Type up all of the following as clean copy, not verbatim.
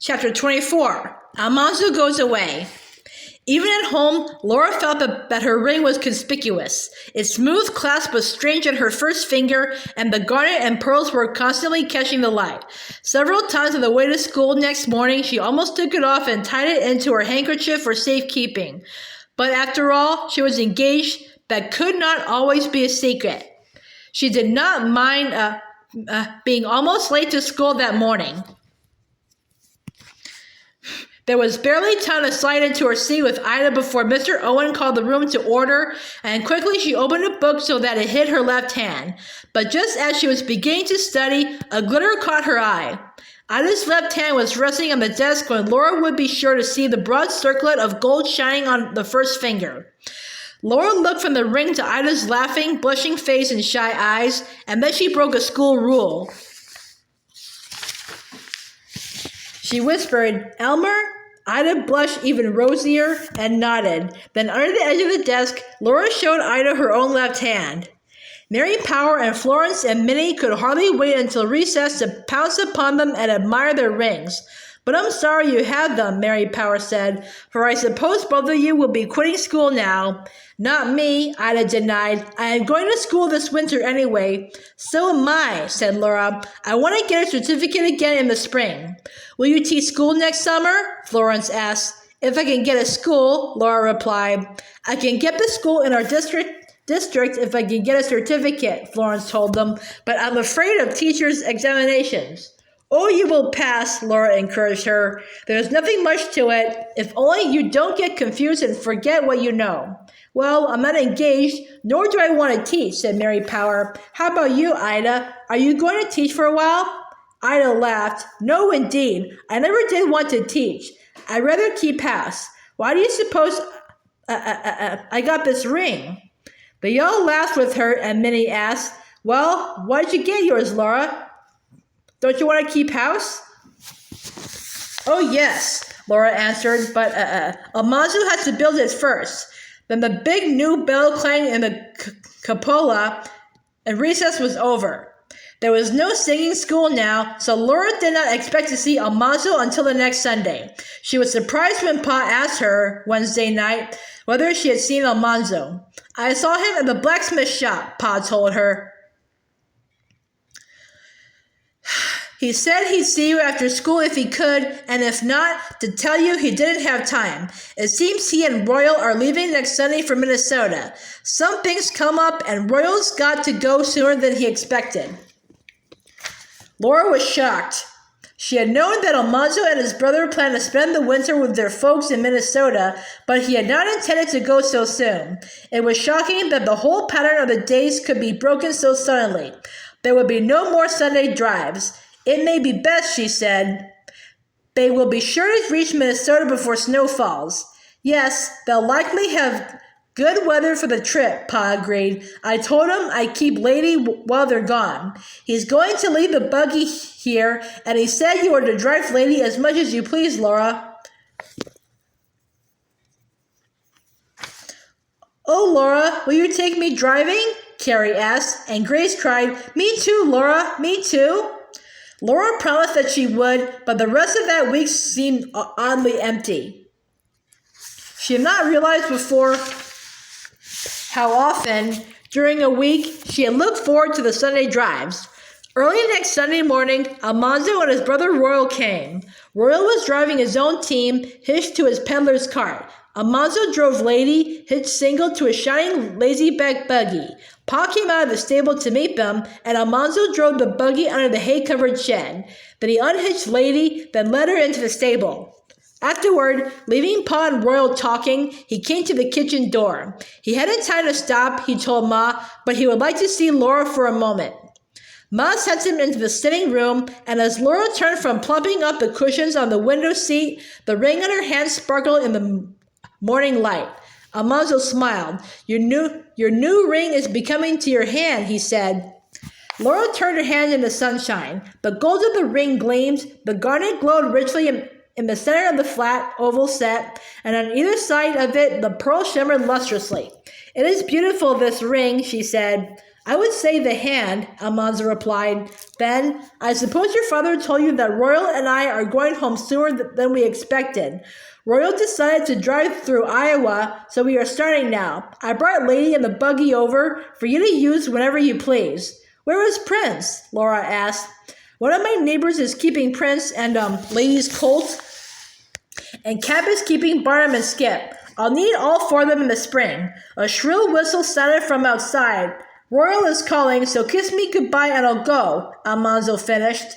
Chapter 24. Almanzo goes away. Even at home, Laura felt that her ring was conspicuous. Its smooth clasp was strange at her first finger, and the garnet and pearls were constantly catching the light. Several times on the way to school next morning, she almost took it off and tied it into her handkerchief for safekeeping. But after all, she was engaged. That could not always be a secret. She did not mind being almost late to school that morning. There was barely time to slide into her seat with Ida before Mr. Owen called the room to order, and quickly she opened a book so that it hit her left hand. But just as she was beginning to study, a glitter caught her eye. Ida's left hand was resting on the desk when Laura would be sure to see the broad circlet of gold shining on the first finger. Laura looked from the ring to Ida's laughing, blushing face and shy eyes, and then she broke a school rule. She whispered, "Elmer?" Ida blushed even rosier and nodded. Then under the edge of the desk, Laura showed Ida her own left hand. Mary Power and Florence and Minnie could hardly wait until recess to pounce upon them and admire their rings. "But I'm sorry you have them," Mary Power said, "for I suppose both of you will be quitting school now." "Not me," Ida denied. "I am going to school this winter anyway." "So am I," said Laura. "I want to get a certificate again in the spring." "Will you teach school next summer?" Florence asked. "If I can get a school," Laura replied. "I can get the school in our district if I can get a certificate," Florence told them, "but I'm afraid of teachers' examinations." "Oh, you will pass," Laura encouraged her. "There's nothing much to it, if only you don't get confused and forget what you know." "Well, I'm not engaged, nor do I want to teach," said Mary Power. "How about you, Ida? Are you going to teach for a while?" Ida laughed. "No, indeed. I never did want to teach. I'd rather keep house. Why do you suppose I got this ring?" They all laughed with her, and Minnie asked, "Well, why did you get yours, Laura? Don't you want to keep house?" "Oh, yes," Laura answered, "but Almanzo has to build it first." Then the big new bell clanged in the cupola, and recess was over. There was no singing school now, so Laura did not expect to see Almanzo until the next Sunday. She was surprised when Pa asked her, Wednesday night, whether she had seen Almanzo. "I saw him at the blacksmith shop," Pa told her. "He said he'd see you after school if he could, and if not, to tell you he didn't have time. It seems he and Royal are leaving next Sunday for Minnesota. Some things come up, and Royal's got to go sooner than he expected." Laura was shocked. She had known that Almanzo and his brother planned to spend the winter with their folks in Minnesota, but he had not intended to go so soon. It was shocking that the whole pattern of the days could be broken so suddenly. There would be no more Sunday drives. "It may be best," she said. "They will be sure to reach Minnesota before snow falls." "Yes, they'll likely have good weather for the trip," Pa agreed. "I told him I'd keep Lady while they're gone. He's going to leave the buggy here, and he said you are to drive Lady as much as you please, Laura." "Oh, Laura, will you take me driving?" Carrie asked, and Grace cried, "Me too, Laura, me too." Laura promised that she would, but the rest of that week seemed oddly empty. She had not realized before how often, during a week, she had looked forward to the Sunday drives. Early next Sunday morning, Almanzo and his brother Royal came. Royal was driving his own team, hitched to his peddler's cart. Almanzo drove Lady, hitched single to a shining lazy-back buggy. Pa came out of the stable to meet them, and Almanzo drove the buggy under the hay-covered shed. Then he unhitched Lady, then led her into the stable. Afterward, leaving Pa and Royal talking, he came to the kitchen door. He hadn't time to stop, he told Ma, but he would like to see Laura for a moment. Ma sent him into the sitting room, and as Laura turned from plumping up the cushions on the window seat, the ring on her hand sparkled in the morning light. Almanzo smiled. Your new ring is becoming to your hand," he said. Laura turned her hand in the sunshine. The gold of the ring gleamed, the garnet glowed richly in the center of the flat, oval set, and on either side of it the pearl shimmered lustrously. "It is beautiful, this ring," she said. I would say the hand, Almanzo replied. Then, I suppose your father told you that Royal and I are going home sooner than we expected. Royal decided to drive through Iowa, so we are starting now. I brought Lady and the buggy over for you to use whenever you please. Where is Prince? Laura asked. One of my neighbors is keeping Prince and Lady's colt, and Cap is keeping Barnum and Skip. I'll need all four of them in the spring. A shrill whistle sounded from outside. Royal is calling, so kiss me goodbye and I'll go, Almanzo finished.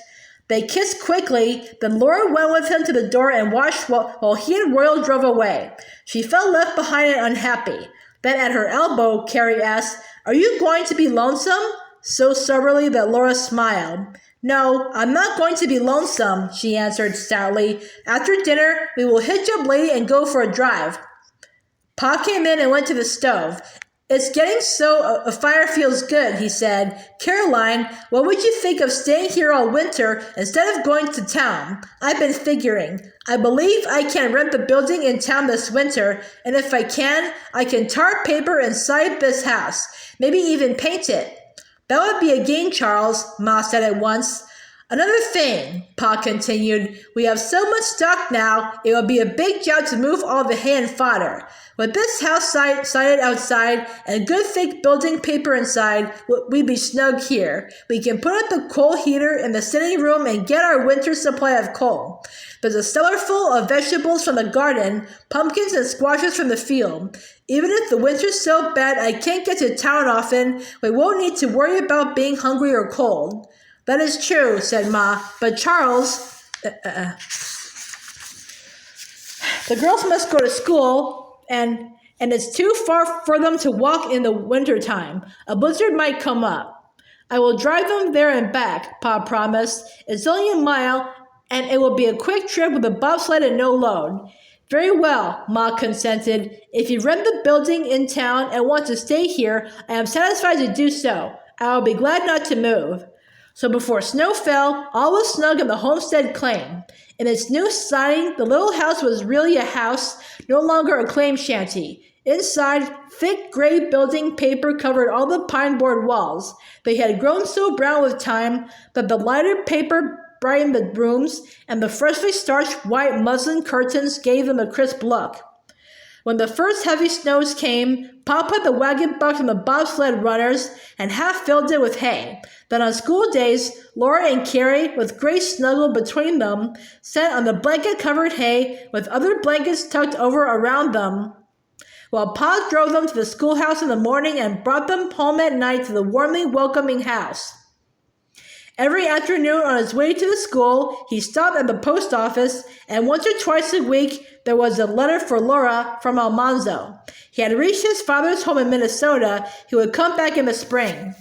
They kissed quickly, then Laura went with him to the door and watched while he and Royal drove away. She felt left behind and unhappy. Then at her elbow, Carrie asked, Are you going to be lonesome? So soberly that Laura smiled. No, I'm not going to be lonesome, she answered stoutly. After dinner, we will hitch up Lady and go for a drive. Pa came in and went to the stove. It's getting so a fire feels good, he said. Caroline, what would you think of staying here all winter instead of going to town? I've been figuring. I believe I can rent the building in town this winter, and if I can tar paper inside this house, maybe even paint it. That would be a gain, Charles, Ma said at once. Another thing, Pa continued, we have so much stock now, it will be a big job to move all the hay and fodder. With this house sided outside and good thick building paper inside, we'd be snug here. We can put up the coal heater in the sitting room and get our winter supply of coal. There's a cellar full of vegetables from the garden, pumpkins and squashes from the field. Even if the winter's so bad I can't get to town often, we won't need to worry about being hungry or cold. That is true, said Ma, but Charles... The girls must go to school, and it's too far for them to walk in the wintertime. A blizzard might come up. I will drive them there and back, Pa promised. It's only a mile, and it will be a quick trip with a bobsled and no load. Very well, Ma consented. If you rent the building in town and want to stay here, I am satisfied to do so. I will be glad not to move. So before snow fell, all was snug in the homestead claim. In its new siding, the little house was really a house, no longer a claim shanty. Inside, thick gray building paper covered all the pine board walls. They had grown so brown with time that the lighter paper brightened the rooms, and the freshly starched white muslin curtains gave them a crisp look. When the first heavy snows came, Pa put the wagon box on the bobsled runners and half filled it with hay. Then on school days, Laura and Carrie, with Grace snuggled between them, sat on the blanket-covered hay with other blankets tucked over around them, while Pa drove them to the schoolhouse in the morning and brought them home at night to the warmly welcoming house. Every afternoon on his way to the school, he stopped at the post office, and once or twice a week there was a letter for Laura from Almanzo. He had reached his father's home in Minnesota. He would come back in the spring.